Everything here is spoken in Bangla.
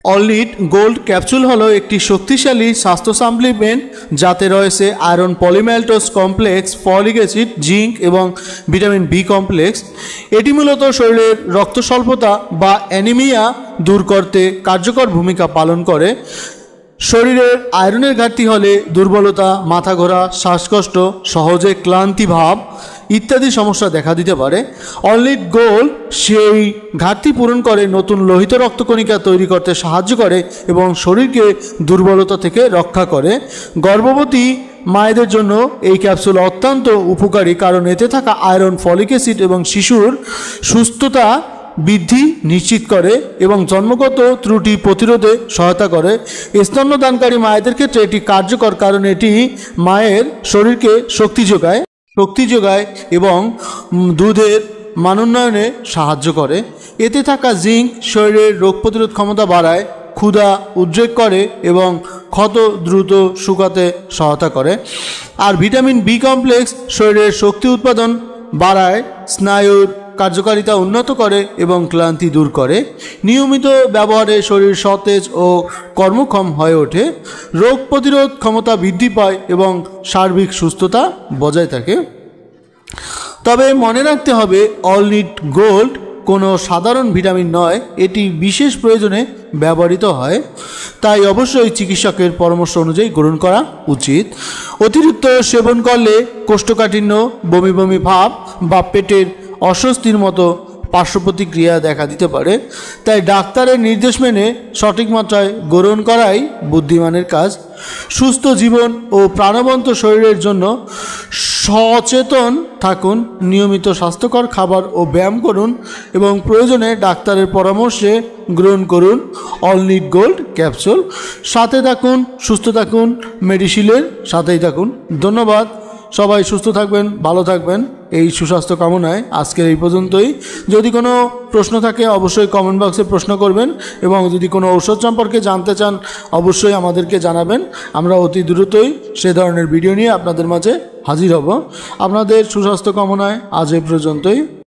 অল-নিড গোল্ড ক্যাপসুল হলো একটি শক্তিশালী স্বাস্থ্য সাপ্লিমেন্ট যাতে রয়েছে iron polymaltose complex, folic acid, zinc এবং ভিটামিন বি কমপ্লেক্স। এটি মূলত শরীরের রক্ত স্বল্পতা বা অ্যানিমিয়া দূর করতে কার্যকর ভূমিকা পালন করে। শরীরের আয়রনের ঘাটতি হলে দুর্বলতা, মাথা ঘোরা, শ্বাসকষ্ট, সহজে ক্লান্তি ভাব ইত্যাদি সমস্যা দেখা দিতে পারে। অল-নিড গোল্ড সেই ঘাটতি পূরণ করে, নতুন লোহিত রক্তকণিকা তৈরি করতে সাহায্য করে এবং শরীরকে দুর্বলতা থেকে রক্ষা করে। গর্ভবতী মায়েদের জন্য এই ক্যাপসুল অত্যন্ত উপকারী, কারণ এতে থাকা আয়রন, ফলিক অ্যাসিড এবং শিশুর সুস্থতা বৃদ্ধি নিশ্চিত করে এবং জন্মগত ত্রুটি প্রতিরোধে সহায়তা করে। স্তন্যদানকারী মায়েদের ক্ষেত্রে এটি কার্যকর, কারণ এটি মায়ের শরীরকে শক্তি যোগায় এবং দুধের মানোন্নয়নে সাহায্য করে। এতে থাকা জিঙ্ক শরীরের রোগ প্রতিরোধ ক্ষমতা বাড়ায়, ক্ষুধা উদ্রেক করে এবং ক্ষত দ্রুত শুকাতে সহায়তা করে। আর ভিটামিন বি কমপ্লেক্স শরীরের শক্তি উৎপাদন বাড়ায়, স্নায়ুর কার্যকারিতা উন্নত করে এবং ক্লান্তি দূর করে। নিয়মিত ব্যবহারে শরীর সতেজ ও কর্মক্ষম হয়ে ওঠে, রোগ প্রতিরোধ ক্ষমতা বৃদ্ধি পায় এবং সার্বিক সুস্থতা বজায় থাকে। তবে মনে রাখতে হবে, অল-নিড গোল্ড কোনো সাধারণ ভিটামিন নয়, এটি বিশেষ প্রয়োজনে ব্যবহৃত হয়, তাই অবশ্যই চিকিৎসকের পরামর্শ অনুযায়ী গ্রহণ করা উচিত। অতিরিক্ত সেবন করলে কোষ্ঠকাঠিন্য, বমি বমি ভাব বা পেটের অস্বস্তির মতো পার্শ্ব প্রতিক্রিয়া দেখা দিতে পারে, তাই ডাক্তারের নির্দেশ মেনে সঠিক মাত্রায় গ্রহণ করাই বুদ্ধিমানের কাজ। সুস্থ জীবন ও প্রাণবন্ত শরীরের জন্য সচেতন থাকুন, নিয়মিত স্বাস্থ্যকর খাবার ও ব্যায়াম করুন এবং প্রয়োজনে ডাক্তারের পরামর্শে গ্রহণ করুন অল-নিড গোল্ড ক্যাপসুল। সাথে থাকুন, সুস্থ থাকুন, মেডিসিনের সাথেই থাকুন। ধন্যবাদ। সবাই সুস্থ থাকবেন, ভালো থাকবেন, এই সুস্বাস্থ্য কামনায় আজকের এই পর্যন্তই। যদি কোনো প্রশ্ন থাকে অবশ্যই কমেন্ট বক্সে প্রশ্ন করবেন এবং যদি কোনো ঔষধ সম্পর্কে জানতে চান অবশ্যই আমাদেরকে জানাবেন। আমরা অতি দ্রুতই সে ধরনের ভিডিও নিয়ে আপনাদের মাঝে হাজির হব। আপনাদের সুস্বাস্থ্য কামনায় আজ এই পর্যন্তই।